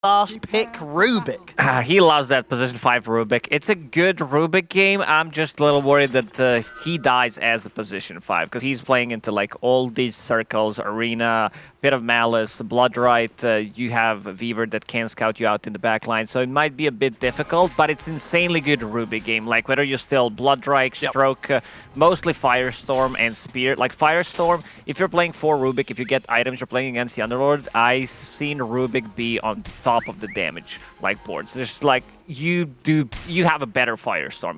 last pick, Rubik. He loves that position 5 Rubik. It's a good Rubik game. I'm just a little worried that he dies as a position 5 because he's playing into like all these circles, arena, bit of malice, blood right. You have a Weaver that can scout you out in the back line, so it might be a bit difficult, but it's insanely good Rubik game. Like whether you're still blood right, stroke, mostly Firestorm and Spear. Like Firestorm, if you're playing 4 Rubik, if you get items, you're playing against the Underlord, I've seen Rubik be on top of the damage like boards. There's like you have a better Firestorm.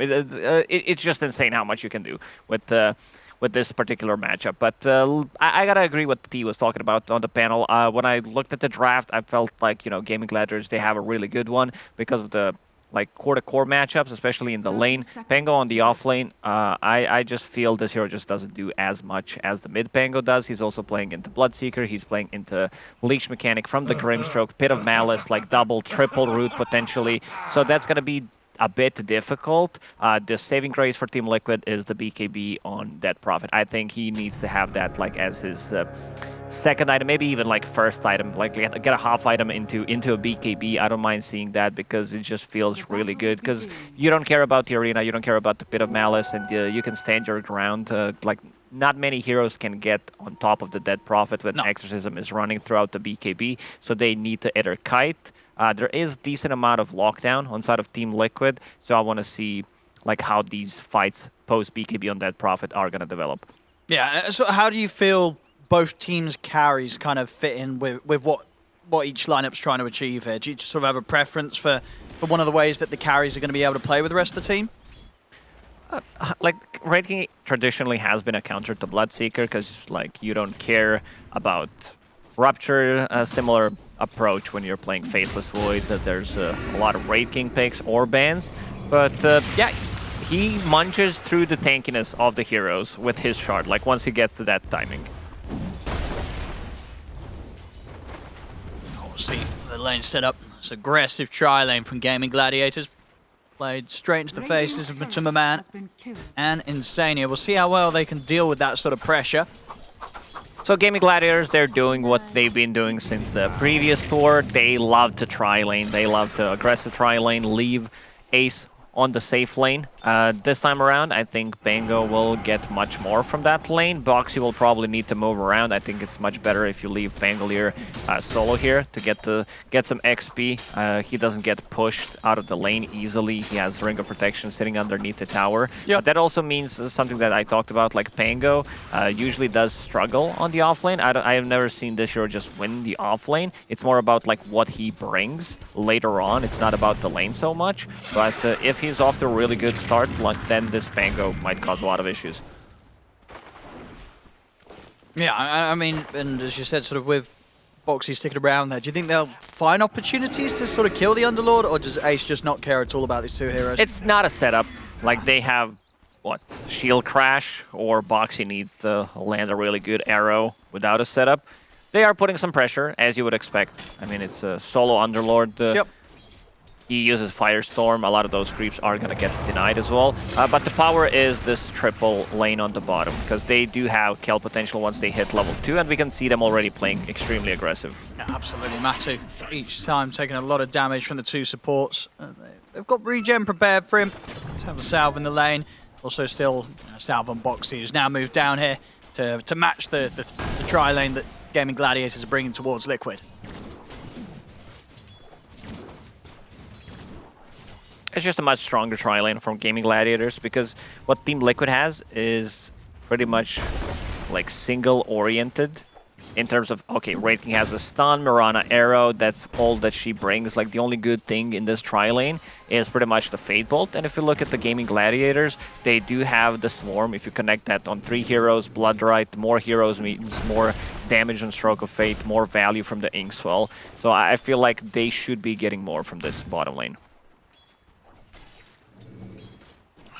It's just insane how much you can do with this particular matchup. But I gotta agree what T was talking about on the panel. When I looked at the draft, I felt like Gaming Gladiators, they have a really good one because of the like core-to-core matchups, especially in the lane. Pango on the off lane, I just feel this hero just doesn't do as much as the mid Pango does. He's also playing into Bloodseeker, he's playing into Leech Mechanic from the Grimstroke, Pit of Malice, like double, triple root potentially. So that's going to be a bit difficult. The saving grace for Team Liquid is the BKB on Dead Prophet. I think he needs to have that like as his second item, maybe even like first item, like get a half item into a BKB. I don't mind seeing that because it just feels really good because you don't care about the arena, you don't care about the Pit of Malice, and you can stand your ground. Like not many heroes can get on top of the Dead Prophet when Exorcism is running throughout the BKB, so they need to either kite. There is decent amount of lockdown on side of Team Liquid, so I want to see like how these fights post BKB on Dead Prophet are going to develop. Yeah, so how do you feel both teams' carries kind of fit in with what each lineup's trying to achieve here? Do you sort of have a preference for one of the ways that the carries are going to be able to play with the rest of the team? Like, Red King traditionally has been a counter to Bloodseeker because like you don't care about Rupture, a similar approach when you're playing Faceless Void, that there's a lot of Raid King picks or bans. But yeah, he munches through the tankiness of the heroes with his shard, like once he gets to that timing. See the lane set up. It's aggressive tri-lane from Gaming Gladiators. Played straight into the faces of Matuma and Insania. We'll see how well they can deal with that sort of pressure. So Gaming Gladiators, they're doing what they've been doing since the previous tour. They love to tri-lane. They love to aggressive tri-lane, leave Ace on the safe lane. This time around, I think Bango will get much more from that lane. Boxy will probably need to move around. I think it's much better if you leave Bangalore solo here to get some XP. He doesn't get pushed out of the lane easily. He has Ring of Protection sitting underneath the tower. But that also means something that I talked about, like Pango usually does struggle on the off lane. I have never seen this hero just win the off lane. It's more about like what he brings later on. It's not about the lane so much. But if he's off to a really good start, then this Bango might cause a lot of issues. Yeah, I mean, and as you said, sort of with Boxy sticking around there, do you think they'll find opportunities to sort of kill the Underlord, or does Ace just not care at all about these two heroes? It's not a setup. Like, they have, what, Shield Crash, or Boxy needs to land a really good arrow without a setup. They are putting some pressure, as you would expect. I mean, it's a solo Underlord. He uses Firestorm. A lot of those creeps are going to get denied as well. But the power is this triple lane on the bottom, because they do have kill potential once they hit level 2, and we can see them already playing extremely aggressive. Yeah, absolutely. Matu, each time taking a lot of damage from the two supports. They've got regen prepared for him. Let's have a salve in the lane. Also still salve on Boxy, who's now moved down here to match the tri-lane that Gaming Gladiators are bringing towards Liquid. It's just a much stronger tri-lane from Gaming Gladiators, because what Team Liquid has is pretty much like single-oriented in terms of, okay, Raid King has a stun, Mirana arrow, that's all that she brings. Like, the only good thing in this tri-lane is pretty much the Fate Bolt. And if you look at the Gaming Gladiators, they do have the Swarm. If you connect that on 3 heroes, Bloodright, more heroes means more damage on Stroke of Fate, more value from the Inkswell. So I feel like they should be getting more from this bottom lane.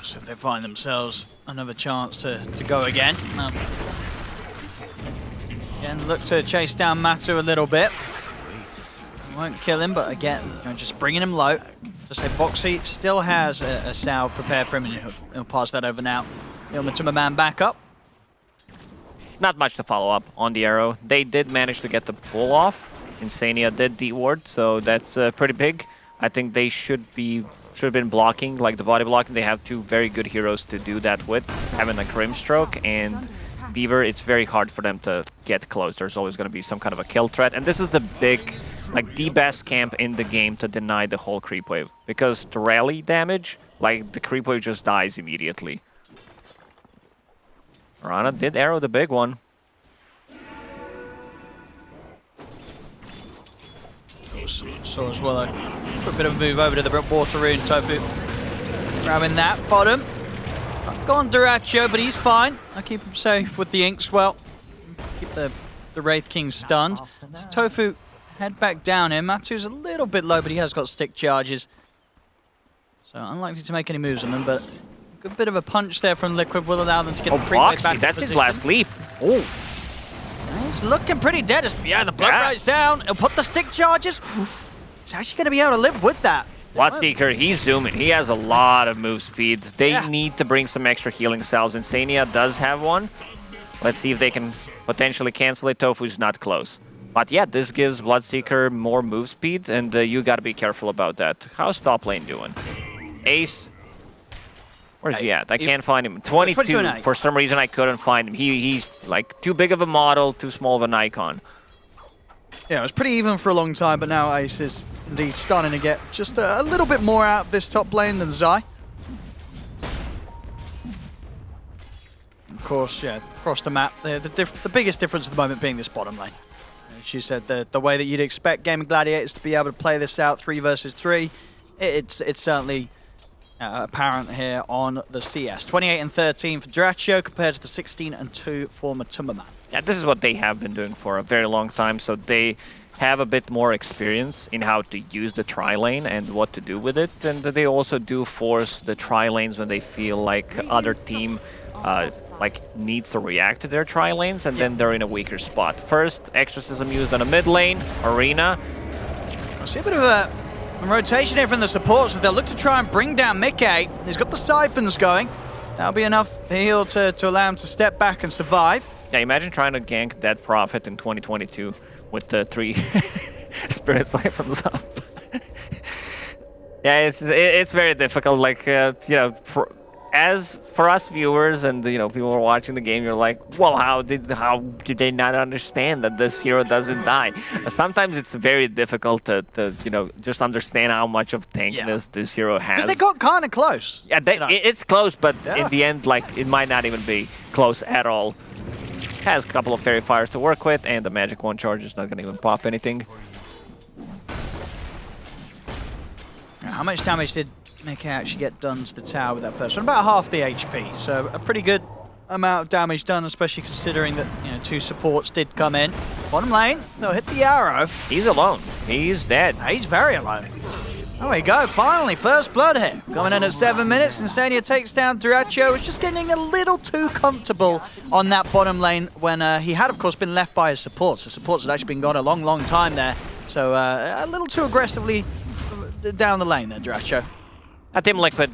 So if they find themselves another chance to go again. Again, look to chase down Matu a little bit. Won't kill him, but again, just bringing him low. Just say Boxy still has a salve prepared for him, and he'll pass that over now. Matuma man back up. Not much to follow up on the arrow. They did manage to get the pull off. Insania did D-ward, so that's pretty big. I think they should have been blocking, like the body blocking. They have two very good heroes to do that with, having a Grimstroke and Beaver. It's very hard for them to get close. There's always going to be some kind of a kill threat, and this is the big, like the best camp in the game to deny the whole creep wave, because the rally damage, like the creep wave just dies immediately. Rana did arrow the big one. So as well, put a bit of a move over to the water rune. Tofu grabbing that bottom. Gone Duracho, but he's fine. I keep him safe with the Inkswell. Keep the Wraith King stunned. So Tofu head back down here. Matu's a little bit low, but he has got stick charges. So unlikely to make any moves on them, but a good bit of a punch there from Liquid will allow them to get the creep wave back. That's his last leap. Oh. He's looking pretty dead. Yeah, the blood rises down. He'll put the stick charges. He's actually going to be able to live with that. Bloodseeker, he's zooming. He has a lot of move speed. They need to bring some extra healing salves. Insania does have one. Let's see if they can potentially cancel it. Tofu's not close. But yeah, this gives Bloodseeker more move speed, and you got to be careful about that. How's top lane doing? Ace. Where's he at? I can't find him. 22. For some reason, I couldn't find him. He's like too big of a model, too small of an icon. Yeah, it was pretty even for a long time, but now Ace is indeed starting to get just a little bit more out of this top lane than Zai. Of course, yeah, across the map, the biggest difference at the moment being this bottom lane. As you said, the way that you'd expect Gaimin Gladiators to be able to play this out 3 versus 3, it's certainly apparent here on the CS. 28 and 13 for Duracho compared to the 16 and 2 for Matumbaman. Yeah, this is what they have been doing for a very long time, so they have a bit more experience in how to use the tri-lane and what to do with it, and they also do force the tri-lanes when they feel like other team needs to react to their tri-lanes, and then they're in a weaker spot. First, Exorcism used on a mid lane, Arena. I see a bit of a rotation here from the supports, so they'll look to try and bring down Mickey. He's got the siphons going. That'll be enough heal to allow him to step back and survive. Yeah, imagine trying to gank Dead Prophet in 2022 with the 3 Spirit Siphons up. Yeah, it's very difficult. Like, as for us viewers and people who are watching the game, you're like, well, how did they not understand that this hero doesn't die? Sometimes it's very difficult to just understand how much of tankiness this hero has. Because they got kind of close. Yeah, it's close, but in the end, like, it might not even be close at all. Has a couple of Fairy Fires to work with, and the Magic Wand charge is not going to even pop anything. How much damage did Mickey actually get done to the tower with that first one? About half the HP, so a pretty good amount of damage done, especially considering that 2 supports did come in. Bottom lane, they'll hit the arrow. He's alone. He's dead. He's very alone. There we go, finally, first blood here. Coming in at 7 minutes, Insania takes down Duracho. Was just getting a little too comfortable on that bottom lane when he had, of course, been left by his supports. The supports had actually been gone a long, long time there. So a little too aggressively down the lane there, Duracho. Team Liquid,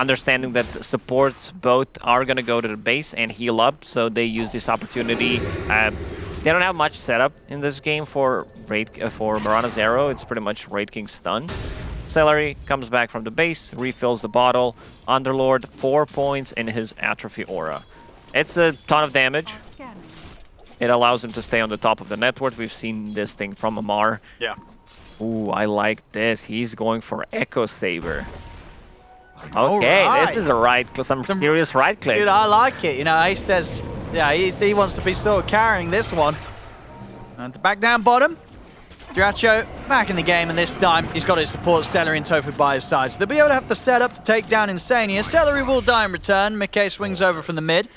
understanding that supports both are going to go to the base and heal up, so they use this opportunity. They don't have much setup in this game for Mirana's arrow. It's pretty much Wraith King stun. Celery comes back from the base, refills the bottle. Underlord, 4 points in his Atrophy Aura. It's a ton of damage. It allows him to stay on the top of the network. We've seen this thing from Amar. Yeah. Ooh, I like this. He's going for Echo Saber. Okay, this is some serious right click. Dude, I like it. Ace says, yeah, he wants to be sort of carrying this one. And back down bottom. Duracho back in the game, and this time he's got his support Celery and Tofu by his side. So they'll be able to have the setup to take down Insania. Celery will die in return. Mickey swings over from the mid,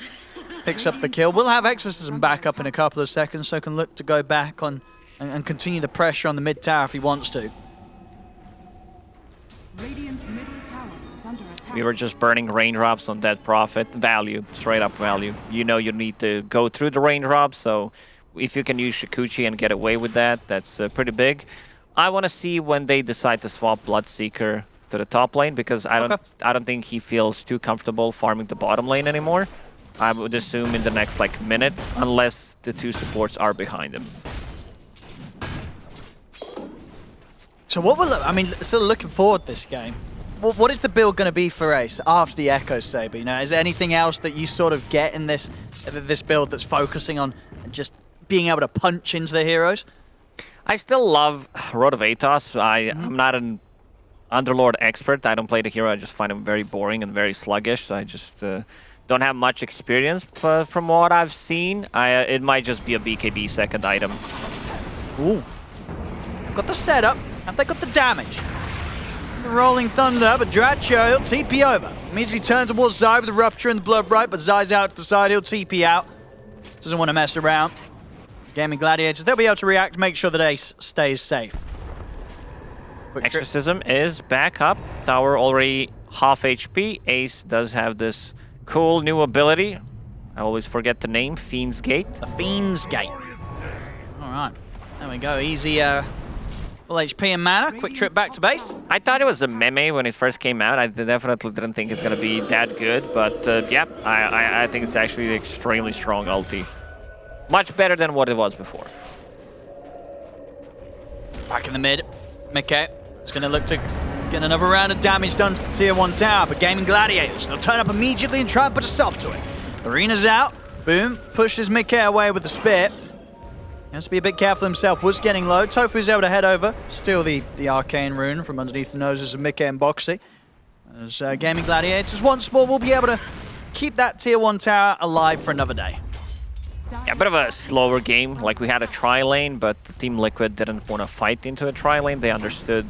picks up the kill. We'll have Exorcism back up in a couple of seconds, so can look to go back on and continue the pressure on the mid tower if he wants to. Radiant's middle tower is under attack. We were just burning raindrops on Dead Prophet. Value, straight up value. You need to go through the raindrops, so if you can use Shikuchi and get away with that, that's pretty big. I want to see when they decide to swap Bloodseeker to the top lane, because I don't think he feels too comfortable farming the bottom lane anymore. I would assume in the next minute, unless the 2 supports are behind him. So what will I mean? Sort of looking forward to this game. What is the build going to be for Ace after the Echo Saber? You know, is there anything else that you sort of get in this build that's focusing on just being able to punch into the heroes? I still love Road of Atos. I'm not an Underlord expert. I don't play the hero. I just find him very boring and very sluggish. So I just don't have much experience. But from what I've seen, it might just be a BKB second item. Ooh. They've got the setup. Have they got the damage? The Rolling Thunder, but Dracho, he'll TP over. Immediately turn towards Zai with the Rupture and the Blood Bright, but Zai's out to the side, he'll TP out. Doesn't want to mess around. Gaimin Gladiators, they'll be able to react, make sure that Ace stays safe. Quick trip. Exorcism is back up. Tower already half HP. Ace does have this cool new ability. I always forget the name, Fiend's Gate. The Fiend's Gate. Alright, there we go. Easy full HP and mana. Quick trip back to base. I thought it was a meme when it first came out. I definitely didn't think it's going to be that good. But yeah, I think it's actually an extremely strong ulti. Much better than what it was before. Back in the mid. Mickey is going to look to get another round of damage done to the Tier 1 tower, but Gaimin Gladiators, they'll turn up immediately and try and put a stop to it. Arena's out. Boom. Pushes Mickey away with the spear. He has to be a bit careful himself. Was getting low. Tofu's able to head over. Steal the arcane rune from underneath the noses of Mickey and Boxy. As Gaimin Gladiators once more will be able to keep that Tier 1 tower alive for another day. Yeah, a bit of a slower game. Like, we had a tri-lane, but Team Liquid didn't want to fight into a tri-lane. They understood,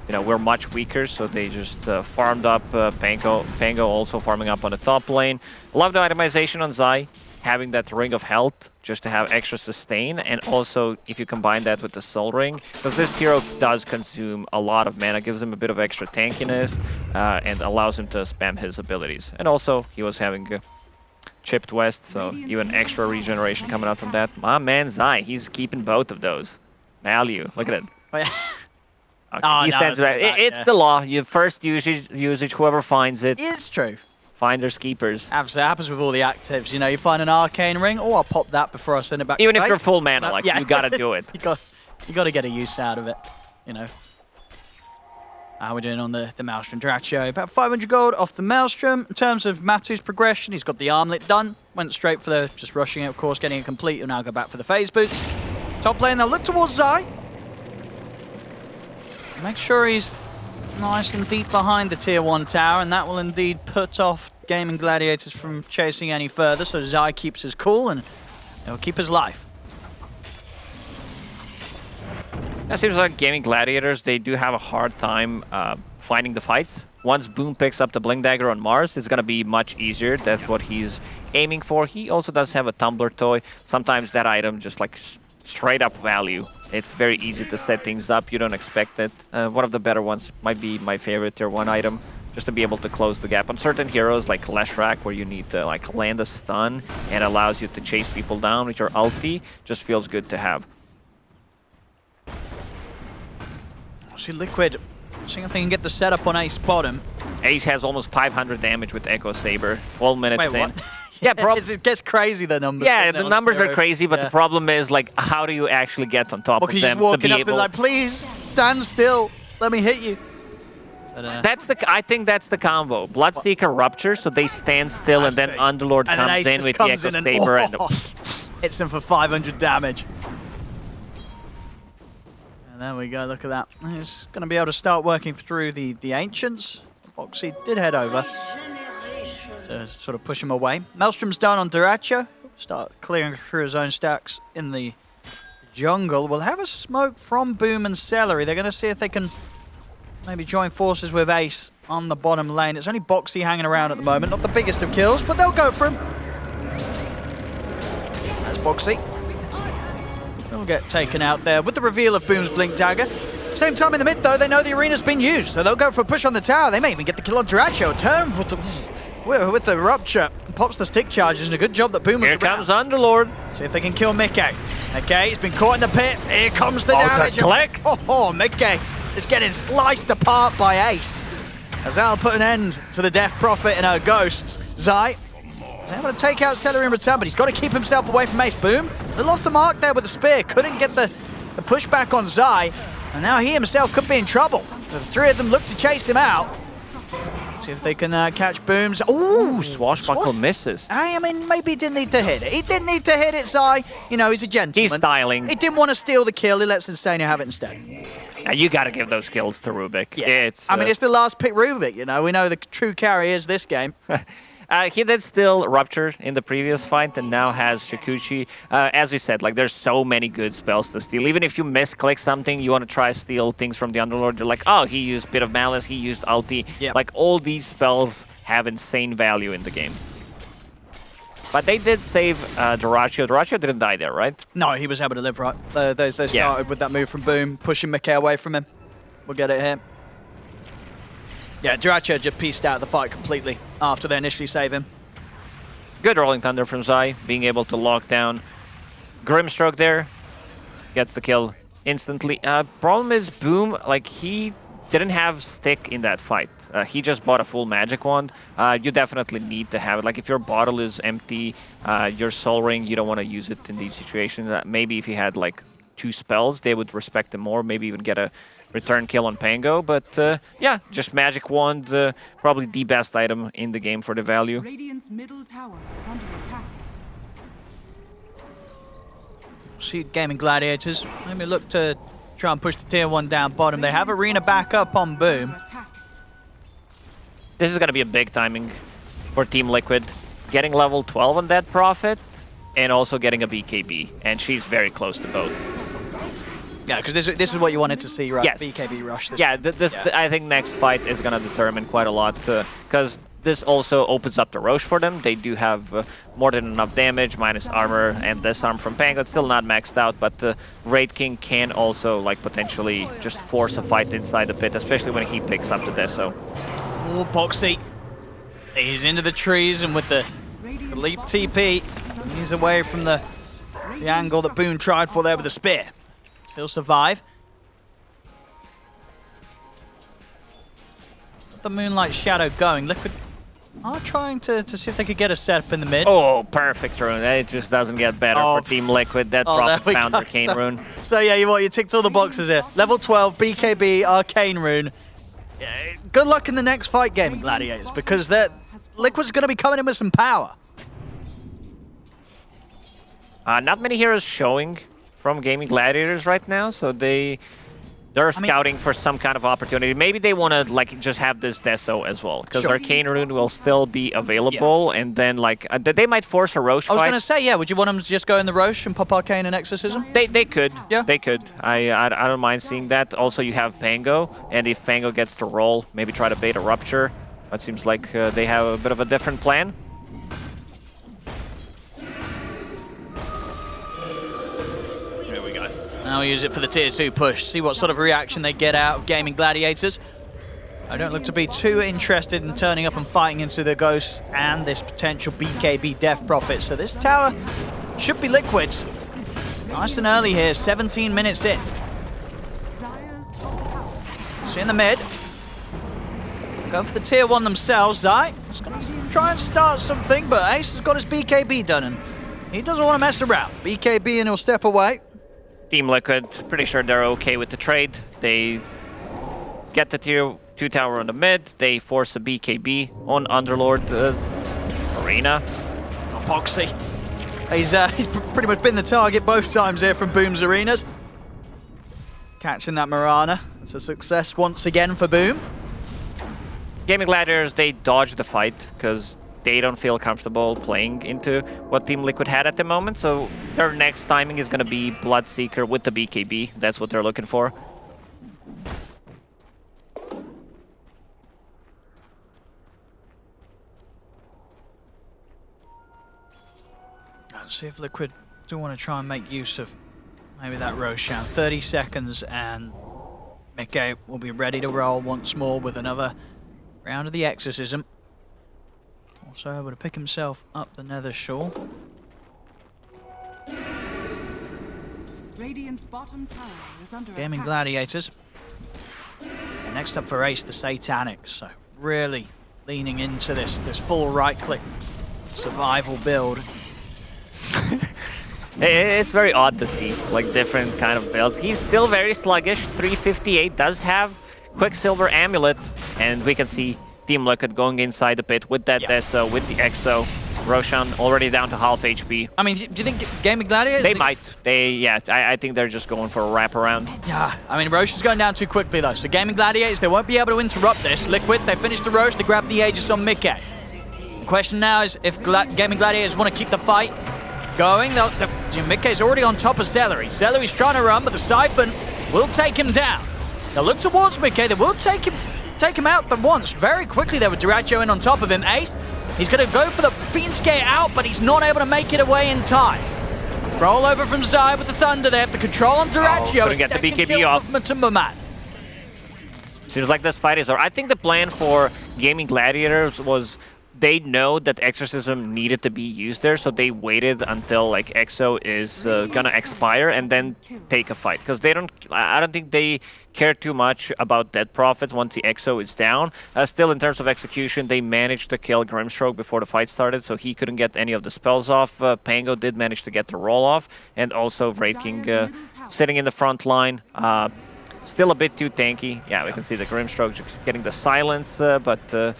you know, we're much weaker, so they just farmed up Pango also farming up on the top lane. Love the itemization on Zai, having that Ring of Health just to have extra sustain, and also if you combine that with the Soul Ring, because this hero does consume a lot of mana, gives him a bit of extra tankiness, and allows him to spam his abilities. And also, he was having Chipped West, so even extra regeneration coming out from that. My man Zai, he's keeping both of those. Value, look at it. Oh, yeah. Okay, Oh, he no, stands back. It's the law. You first usage, whoever finds it. It's true. Finders keepers. Absolutely happens with all the actives. You know, you find an arcane ring, oh, I'll pop that before I send it back. Even to if base. you're full mana, like, yeah. you gotta do it. you got to get a use out of it, you know. How we're doing on the Maelstrom Dracho. About 500 gold off the Maelstrom. In terms of Matu's progression, he's got the armlet done. Went straight for the, just rushing it, of course, getting it complete. He'll now go back for the phase boots. Top lane, they'll look towards Zai. Make sure he's nice and deep behind the Tier 1 tower, and that will indeed put off Gaimin Gladiators from chasing any further, so Zai keeps his cool and he'll keep his life. It seems like Gaimin Gladiators, they do have a hard time finding the fights. Once Boom picks up the Blink Dagger on Mars, it's going to be much easier. That's what he's aiming for. He also does have a Tumbler toy. Sometimes that item just like straight up value. It's very easy to set things up. You don't expect it. One of the better ones might be my favorite Tier 1 item, just to be able to close the gap on certain heroes like Leshrac, where you need to like land a stun and allows you to chase people down with your ulti. Just feels good to have. See Liquid, seeing if they can get the setup on Ace bottom. Ace has almost 500 damage with Echo Saber. 12 minutes Wait, in. what? Yeah, it gets crazy, the numbers. Yeah, the numbers are zero. crazy, but the problem is, like, how do you actually get on top Well, of he's them to walking be up able... and like, please, stand still, let me hit you. But, I think that's the combo. Bloodseeker Rupture, so they stand still, and then Underlord and then comes Ace in just with the comes Echo in Saber and and... hits him for 500 damage. And there we go, look at that. He's going to be able to start working through the Ancients. Boxy did head over to sort of push him away. Maelstrom's down on Duracho. Start clearing through his own stacks in the jungle. We'll have a smoke from Boom and Celery. They're going to see if they can maybe join forces with Ace on the bottom lane. It's only Boxy hanging around at the moment. Not the biggest of kills, but they'll go for him. That's Boxy. He'll get taken out there with the reveal of Boom's Blink Dagger. Same time in the mid, though, they know the arena's been used, so they'll go for a push on the tower. They may even get the kill on Duracho. Turn with the Rupture. Pops the stick charges, and a good job that Boom was Here around. comes Underlord. See if they can kill Mickey. Okay, he's been caught in the pit. Here comes the damage. Collect. Oh, Mickey is getting sliced apart by Ace. As that'll put an end to the Death Prophet and her ghost. Zai is able to take out Celery in return, but he's got to keep himself away from Ace. Boom, a little off the mark there with the spear. Couldn't get the pushback on Zai. And now he himself could be in trouble. The three of them look to chase him out. See if they can catch Booms. Ooh, Swashbuckle misses. I mean, maybe he didn't need to hit it. He didn't need to hit it, Zai. You know, he's a gentleman. He's styling. He didn't want to steal the kill. He lets Instania have it instead. You got to give those kills to Rubik. Yeah. I mean, it's the last pick Rubik, you know. We know the true carry is this game. He did still Rupture in the previous fight and now has Shikuchi. As we said, like, there's so many good spells to steal. Even if you misclick something, you want to try steal things from the Underlord, you're like, oh, he used Bit of Malice, he used Ulti. Yep. Like, all these spells have insane value in the game. But they did save Doratio. Doratio didn't die there, right? No, he was able to live right. They started with that move from Boom, pushing McKay away from him. We'll get it here. Yeah, Doratio just pieced out the fight completely after they initially save him. Good Rolling Thunder from Zai, being able to lock down Grimstroke there. Gets the kill instantly. Problem is Boom, like, he didn't have stick in that fight. He just bought a full magic wand. You definitely need to have it. Like, if your bottle is empty, your Soul Ring, you don't want to use it in these situations. Maybe if he had, like, 2 spells, they would respect him more, maybe even get a return kill on Pango. But yeah, just magic wand, probably the best item in the game for the value. Radiant's middle tower is under attack. See Gaimin Gladiators. Maybe look to try and push the tier 1 down bottom. They have Arena back up on Boom. This is going to be a big timing for Team Liquid. Getting level 12 on that Prophet and also getting a BKB. And she's very close to both. Yeah, because this is what you wanted to see, right? Yes. BKB rush. I think next fight is going to determine quite a lot, because this also opens up the Roche for them. They do have more than enough damage, minus armor and disarm from Pango. It's still not maxed out, but the Raid King can also, like, potentially just force a fight inside the pit, especially when he picks up the Deso. Oh, Boxy. He's into the trees, and with the leap TP, he's away from the angle that Boom tried for there with the spear. Still survive. The Moonlight Shadow going. Liquid are trying to see if they could get a setup in the mid. Oh, perfect rune. It just doesn't get better for Team Liquid. That Prophet found Arcane Rune. So yeah, you ticked all the boxes here. Level 12, BKB, Arcane Rune. Yeah, good luck in the next fight, Gaming Gladiators, because Liquid's going to be coming in with some power. Not many heroes showing from Gaming Gladiators right now, so they're scouting for some kind of opportunity. Maybe they want to, like, just have this Deso as well, because Arcane Rune will still be available, and then, like, they might force a Roche fight. I was going to say, yeah, would you want them to just go in the Roche and pop Arcane and Exorcism? They could. Yeah. They could. I don't mind seeing that. Also, you have Pango, and if Pango gets to roll, maybe try to bait a Rupture. That seems like they have a bit of a different plan. I'll use it for the tier 2 push. See what sort of reaction they get out of Gaming Gladiators. I don't look to be too interested in turning up and fighting into the Ghost and this potential BKB Death Prophet. So this tower should be Liquid's. Nice and early here, 17 minutes in. See in the mid. Go for the tier 1 themselves, Zai. Just going to try and start something, but Ace has got his BKB done, and he doesn't want to mess around. BKB and he'll step away. Team Liquid, pretty sure they're okay with the trade. They get the tier 2 tower on the mid. They force a BKB on Underlord Arena. Boxy. He's pretty much been the target both times here from Boom's arenas. Catching that Mirana. It's a success once again for Boom. Gaming Gladiators, they dodge the fight because they don't feel comfortable playing into what Team Liquid had at the moment, so their next timing is going to be Bloodseeker with the BKB. That's what they're looking for. Let's see if Liquid do want to try and make use of maybe that Roshan. 30 seconds and Mickey will be ready to roll once more with another round of the Exorcism. Also able to pick himself up the Nether Shore. Radiant's bottom tower is under Gaming attack. Gladiators. And next up for Ace, the Satanic. So really leaning into this full right-click survival build. It's very odd to see like different kind of builds. He's still very sluggish. 358 does have Quicksilver Amulet, and we can see Team Liquid going inside the pit with that Deso, with the Exo. Roshan already down to half HP. I mean, do you think Gaimin Gladiators? They might. I think they're just going for a wraparound. Yeah, I mean, Roshan's going down too quickly, though. So Gaimin Gladiators, they won't be able to interrupt this. Liquid, they finished the roast, they grabbed the Aegis on Mickey. The question now is if Gaimin Gladiators want to keep the fight going. Mickey's already on top of Celery. Celery's trying to run, but the Siphon will take him down. They'll look towards Mickey. They will take him out the once. Very quickly there with Duracho in on top of him. Ace, he's going to go for the Fiend Skate out, but he's not able to make it away in time. Roll over from Zai with the Thunder. They have the control on Duracho. Couldn't get the BKB off. Matumbaman. Seems like this fight is over. I think the plan for Gaimin Gladiators was they know that Exorcism needed to be used there, so they waited until like Exo is gonna expire and then take a fight. Because I don't think they care too much about Dead Prophets once the Exo is down. Still, in terms of execution, they managed to kill Grimstroke before the fight started, so he couldn't get any of the spells off. Pango did manage to get the roll off, and also Wraith King sitting in the front line. Still a bit too tanky. Yeah, we can see the Grimstroke just getting the silence, but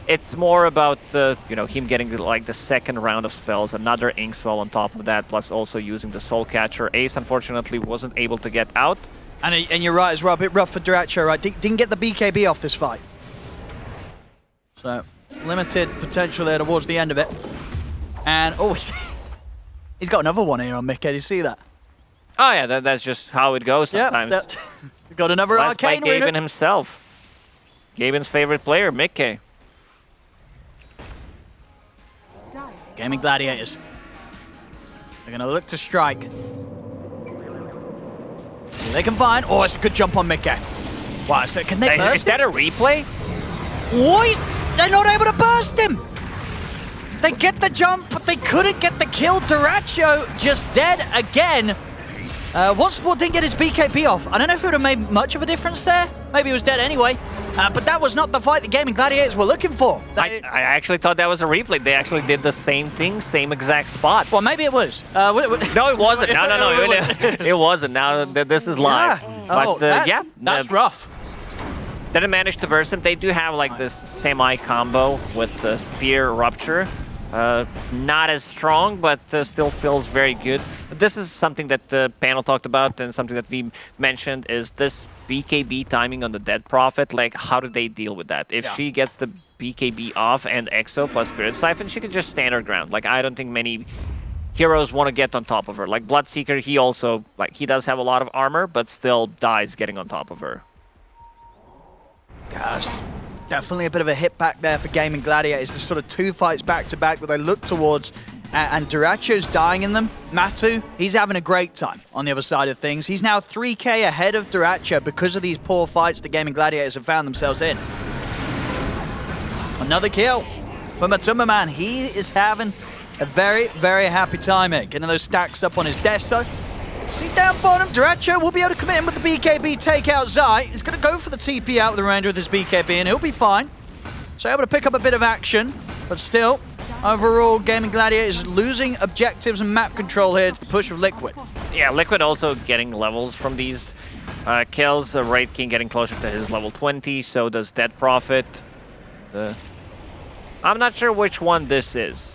it's more about him getting the second round of spells, another Inkswell on top of that, plus also using the Soul Catcher. Ace unfortunately wasn't able to get out. And you're right as well, a bit rough for Duracho, right? Didn't get the BKB off this fight. So, limited potential there towards the end of it. And, oh, he's got another one here on Mickey, did you see that? Oh yeah, that's just how it goes sometimes. Yeah, we've got another Last Arcane by Gaimin himself. Gaimin's favorite player, Mickey. Gaimin Gladiators. They're going to look to strike. See they can find. Oh, it's a good jump on Mickey. Wow, so can they burst Is that a replay? What? They're not able to burst him. They get the jump, but they couldn't get the kill. Duracho just dead again. Onesport didn't get his BKB off. I don't know if it would have made much of a difference there. Maybe he was dead anyway. But that was not the fight the Gaimin Gladiators were looking for. I actually thought that was a replay. They actually did the same thing, same exact spot. Well, maybe it was. No, it wasn't. No. It wasn't. Now this is live. Yeah. But that's rough. Didn't manage to burst him. They do have like this semi-combo with the Spear Rupture. Not as strong, but still feels very good. This is something that the panel talked about, and something that we mentioned is this BKB timing on the Dead Prophet. Like, how do they deal with that? If she gets the BKB off and Exo plus Spirit Siphon, she can just stand her ground. Like, I don't think many heroes want to get on top of her. Like Bloodseeker, he also, he does have a lot of armor, but still dies getting on top of her. Gosh. Definitely a bit of a hit back there for Gaimin Gladiators. There's sort of two fights back-to-back that they look towards, and Duracho's dying in them. Matu, he's having a great time on the other side of things. He's now 3k ahead of Duracho because of these poor fights that Gaimin Gladiators have found themselves in. Another kill for Matumbaman. He is having a very, very happy time here. Getting those stacks up on his Deso. See down bottom, Duracho will be able to commit him with the BKB, take out Zai. He's going to go for the TP out with the remainder of this BKB, and he'll be fine. So able to pick up a bit of action, but still, overall, Gaimin Gladiators losing objectives and map control here to the push of Liquid. Yeah, Liquid also getting levels from these kills. The Wraith King getting closer to his level 20, so does Dead Prophet. I'm not sure which one this is.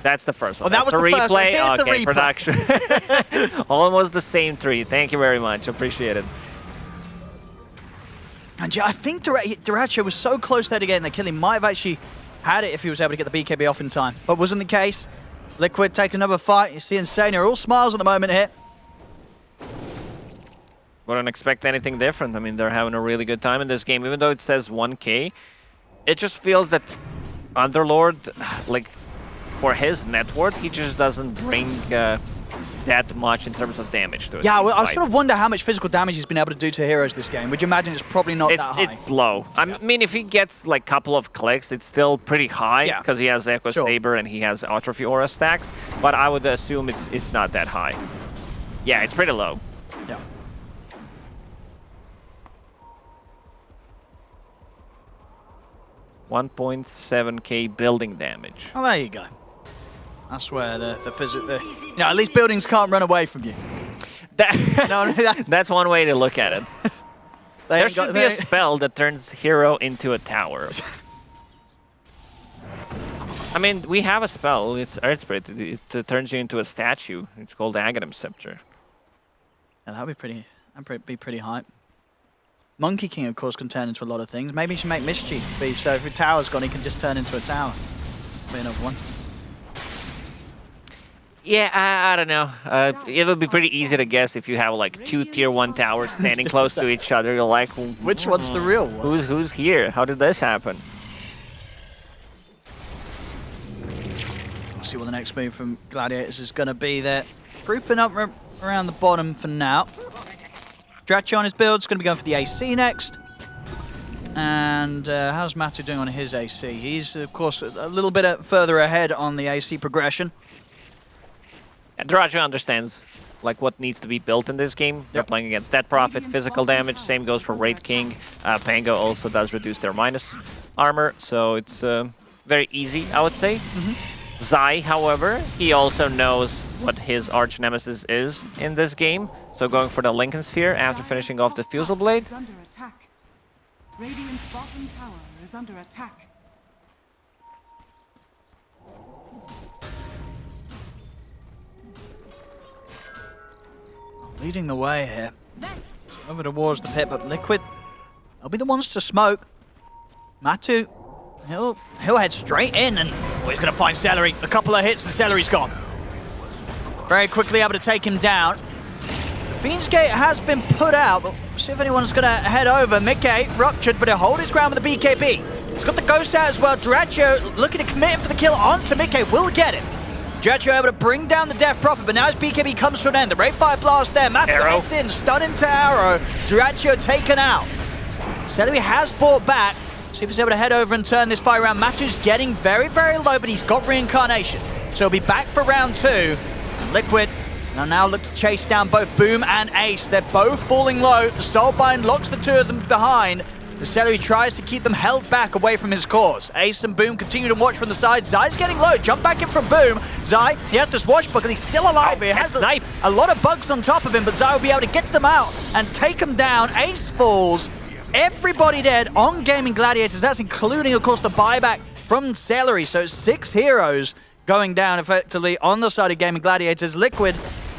That's the first one. Oh, that was the replay. First one. Okay, the production. Almost the same three. Thank you very much. Appreciate it. And yeah, I think Duracho was so close there to getting the kill. He might have actually had it if he was able to get the BKB off in time, but wasn't the case. Liquid take another fight. You see Insane are all smiles at the moment here. Wouldn't expect anything different. I mean, they're having a really good time in this game. Even though it says 1K, it just feels that Underlord, for his net worth, he just doesn't bring that much in terms of damage to it. Yeah, well, I sort of wonder how much physical damage he's been able to do to heroes this game. Would you imagine it's probably not that high? It's low. I mean, if he gets a couple of clicks, it's still pretty high because he has Echo Saber and he has Atrophy Aura stacks. But I would assume it's not that high. Yeah, it's pretty low. Yeah. $1.7k building damage. Oh, there you go. That's where the at least buildings can't run away from you. That's one way to look at it. They There ain't got- should be a they- spell that turns hero into a tower. I mean, we have a spell. It's Earth Spirit. It turns you into a statue. It's called Aghanim Scepter. Yeah, that'd be pretty hype. Monkey King, of course, can turn into a lot of things. Maybe he should make Mischief be so if a tower's gone, he can just turn into a tower. Be another one. Yeah, I don't know. It would be pretty easy to guess if you have like 2 tier 1 towers standing close to each other. You're like, Which one's the real one? who's here? How did this happen? Let's see what the next move from Gladiators is going to be there. Grouping up around the bottom for now. Drachi on his build is going to be going for the AC next. And how's Matu doing on his AC? He's, of course, a little bit further ahead on the AC progression. And Drachi understands like what needs to be built in this game. They're playing against Dead Prophet, physical damage. Same goes for Wraith King. Pango also does reduce their minus armor, so it's very easy, I would say. Zai, however, he also knows what his arch nemesis is in this game. So going for the Lincoln Sphere after finishing off the Fusel Blade. Is under attack. Radiant's bottom tower is under attack. Leading the way here. Over towards the pit, but Liquid, they'll be the ones to smoke. Matu, he'll head straight in, and he's going to find Celery. A couple of hits, and Celery's gone. Very quickly able to take him down. The Fiend's Gate has been put out, but we'll see if anyone's going to head over. Mickey ruptured, but he'll hold his ground with the BKB. He's got the Ghost out as well. Draccio looking to commit him for the kill onto Mickey. Will get it. Draccio able to bring down the Death Prophet, but now his BKB comes to an end. The Ray Fire Blast there. Matthew Arrow. hits in, stun into Arrow. Draccio taken out. Celery has brought back. See if he's able to head over and turn this fight around. Matthew's getting very, very low, but he's got Reincarnation. So he'll be back for round 2. Liquid now look to chase down both Boom and Ace. They're both falling low. The Soulbind locks the two of them behind. The Celery tries to keep them held back away from his cause. Ace and Boom continue to watch from the side. Zai's getting low. Jump back in from Boom. Zai, he has to swashbuckle. He's still alive. He has a lot of bugs on top of him, but Zai will be able to get them out and take them down. Ace falls. Everybody dead on Gaming Gladiators. That's including, of course, the buyback from Celery. So 6 heroes going down effectively on the side of Gaming Gladiators. Liquid,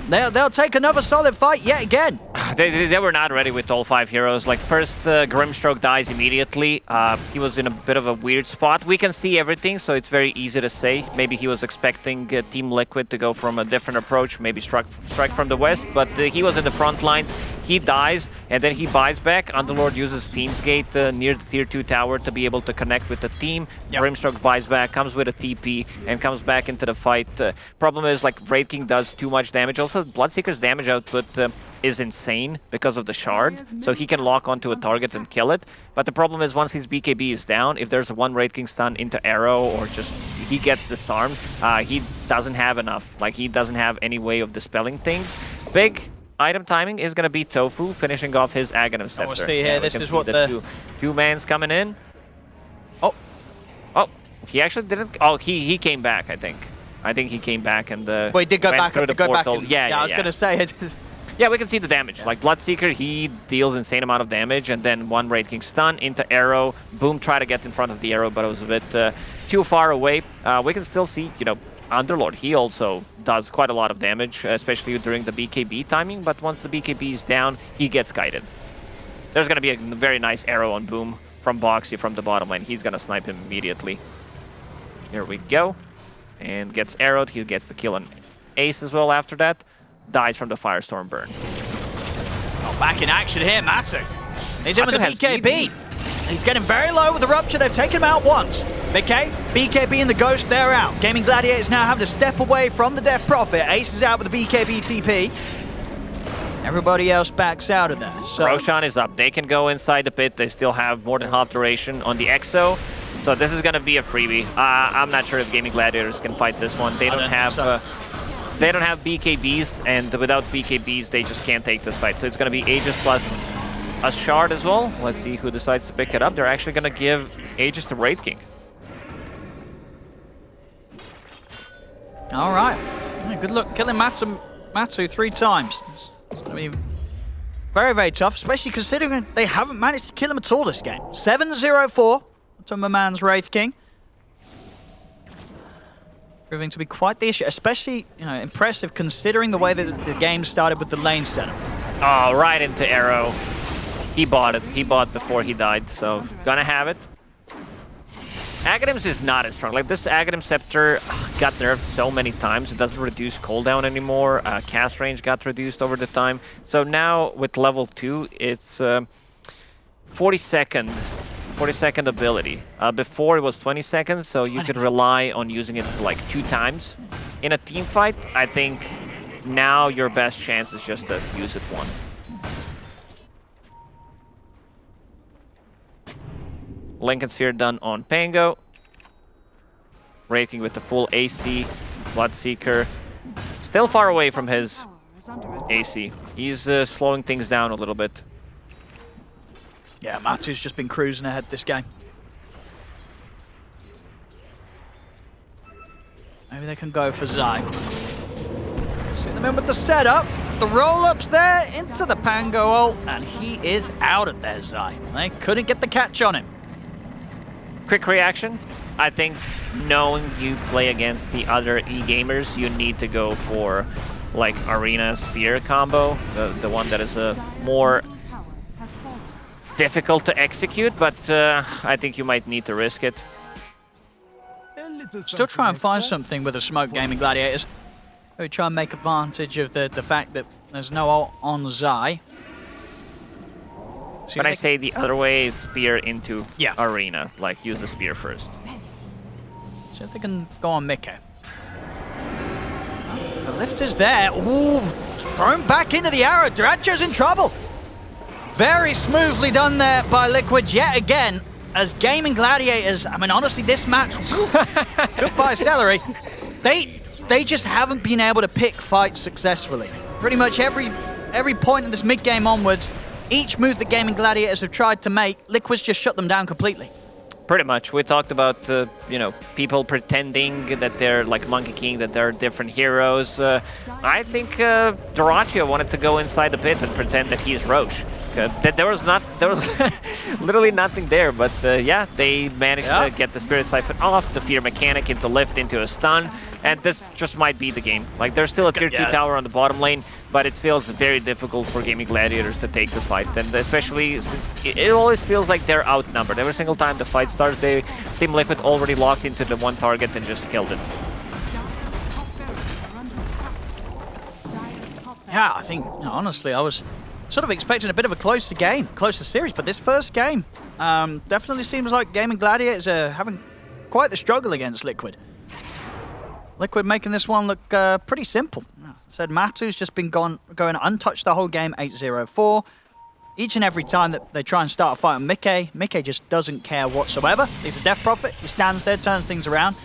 they'll take another solid fight yet again. They were not ready with all 5 heroes. Like, first, Grimstroke dies immediately. He was in a bit of a weird spot. We can see everything, so it's very easy to say. Maybe he was expecting Team Liquid to go from a different approach, maybe strike from the west, but he was in the front lines. He dies, and then he buys back. Underlord uses Fiend's Gate near the Tier 2 tower to be able to connect with the team. Yep. Grimstroke buys back, comes with a TP, and comes back into the fight. Problem is, like, Wraith King does too much damage. Also, Bloodseeker's damage output is insane because of the shard, so he can lock onto a target and kill it. But the problem is, once his BKB is down, if there's a 1 Wraith King stun into Arrow, or just he gets disarmed, he doesn't have enough. Like, he doesn't have any way of dispelling things. Big item timing is going to be Tofu finishing off his Aghanim Scepter. We'll see here, this is what the two mans coming in. Oh, he actually didn't. Oh, he came back, I think. I think he came back and Well, he did go went back through up to the go back. portal. I was going to say it. Yeah, we can see the damage. Like, Bloodseeker, he deals insane amount of damage, and then 1 Wraith King stun into Arrow. Boom, try to get in front of the Arrow, but it was a bit too far away. We can still see, you know, Underlord, he also does quite a lot of damage, especially during the BKB timing, but once the BKB is down, he gets guided. There's going to be a very nice Arrow on Boom from Boxy from the bottom lane. He's going to snipe him immediately. Here we go. And gets arrowed. He gets the kill on Ace as well after that. Dies from the Firestorm burn. Oh, back in action here, Matu. He's in with the Matu has BKB. He's getting very low with the Rupture. They've taken him out once. Okay, BKB and the Ghost, they're out. Gaming Gladiators now having to step away from the Death Prophet. Ace is out with the BKB TP. Everybody else backs out of that. So Roshan is up. They can go inside the pit. They still have more than half duration on the EXO. So this is going to be a freebie. I'm not sure if Gaming Gladiators can fight this one. They don't have BKBs, and without BKBs, they just can't take this fight. So it's going to be Aegis plus a shard as well. Let's see who decides to pick it up. They're actually going to give Aegis to Wraith King. All right. Yeah, good luck killing Matu 3 times. It's going to be very, very tough, especially considering they haven't managed to kill him at all this game. 7-0-4 to my man's Wraith King. Proving to be quite the issue, especially, impressive considering the way that the game started with the lane setup. Oh, right into arrow. He bought it. He bought before he died, so gonna have it. Aghanim's is not as strong. Like, this Aghanim Scepter got nerfed so many times. It doesn't reduce cooldown anymore. Cast range got reduced over the time. So now with level 2, it's 40-second ability. Before it was 20 seconds, so you could rely on using it like 2 times. In a team fight, I think now your best chance is just to use it once. Lincoln Sphere done on Pango. Raking with the full AC. Bloodseeker. Still far away from his AC. He's slowing things down a little bit. Yeah, Matu's just been cruising ahead this game. Maybe they can go for Zai. See them in with the setup. The roll-ups there into the Pango ult, and he is out at there, Zai. They couldn't get the catch on him. Quick reaction. I think knowing you play against the other E-gamers, you need to go for like Arena Spear combo, the one that is more difficult to execute, but I think you might need to risk it. Still try and find something with the smoke Gaming Gladiators. Maybe try and make advantage of the fact that there's no ult on Zai. When I say the other way is spear into Yeah. Arena, like use the spear first. See if they can go on Mickey. The lift is there. Ooh, thrown back into the arrow. Dratcher's in trouble. Very smoothly done there by Liquid yet again. As Gaming Gladiators, I mean, honestly, this match, goodbye celery. They just haven't been able to pick fights successfully. Pretty much every point in this mid-game onwards, each move that Gaming Gladiators have tried to make, Liquid's just shut them down completely. Pretty much. We talked about, people pretending that they're like Monkey King, that they're different heroes. I think Dota2 wanted to go inside the pit and pretend that he's Roche. There was literally nothing there, but yeah, they managed to get the Spirit Siphon off, the Fear Mechanic into lift, into a stun, and this just might be the game. Like, there's still a tier 2 tower on the bottom lane, but it feels very difficult for Gaming Gladiators to take this fight, and especially since it always feels like they're outnumbered. Every single time the fight starts, Team Liquid already locked into the one target and just killed it. Yeah, I think, honestly, I was sort of expecting a bit of a closer series, but this first game definitely seems like Gaming Gladiators are having quite the struggle against Liquid. Liquid making this one look pretty simple. I said Matu's just been going untouched the whole game, 8-0-4. Each and every time that they try and start a fight on Mickey just doesn't care whatsoever. He's a Death Prophet, he stands there, turns things around,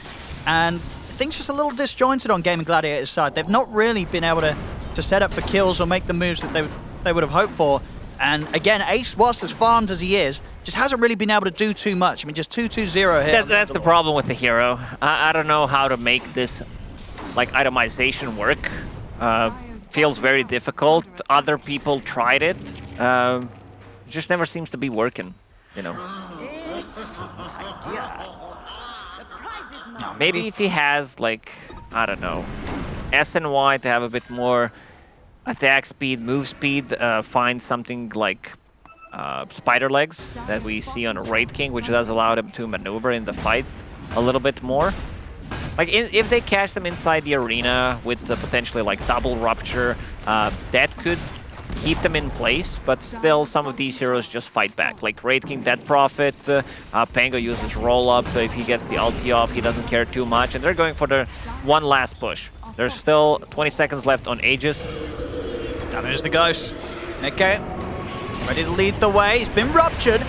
and things just a little disjointed on Gaming Gladiators' side. They've not really been able to set up for kills or make the moves that they would have hoped for. And again, Ace, whilst as farmed as he is, just hasn't really been able to do too much. I mean, just 2-2-0 here. That's the problem with the hero. I don't know how to make this like itemization work. Feels very difficult. Other people tried it. Just never seems to be working, Maybe if he has, like, I don't know, S and Y to have a bit more attack speed, move speed, find something like spider legs that we see on Wraith King, which does allow them to maneuver in the fight a little bit more. Like, if they catch them inside the arena with potentially like double rupture, that could keep them in place, but still some of these heroes just fight back. Like Wraith King, Dead Prophet, Pango uses roll up. If he gets the ulti off, he doesn't care too much, and they're going for the one last push. There's still 20 seconds left on Aegis. Down there's the Ghost. Mickey, ready to lead the way. He's been ruptured.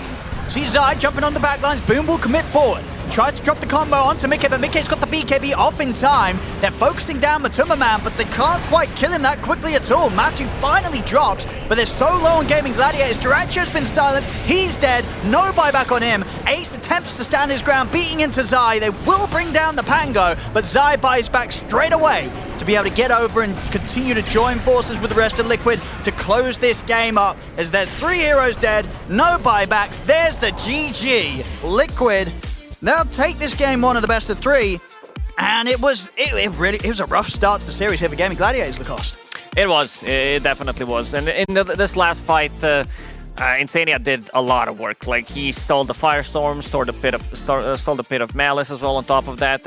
See Zai jumping on the back lines. Boom will commit forward. Tries to drop the combo onto Mickey, but Mickey's got the BKB off in time. They're focusing down Matuma Man, but they can't quite kill him that quickly at all. Matu finally drops, but they're so low on Gaimin Gladiators. Durancho's been silenced. He's dead. No buyback on him. Ace attempts to stand his ground, beating into Zai. They will bring down the Pango, but Zai buys back straight away to be able to get over and continue to join forces with the rest of Liquid to close this game up, as there's 3 heroes dead, no buybacks. There's the GG. Liquid, they'll take this game 1 of the best of 3, and it was a rough start to the series here for Gaimin Gladiators, Lacoste. It definitely was. And in this last fight, Insania did a lot of work. Like, he stole the Firestorm, stole the Pit of Malice as well on top of that.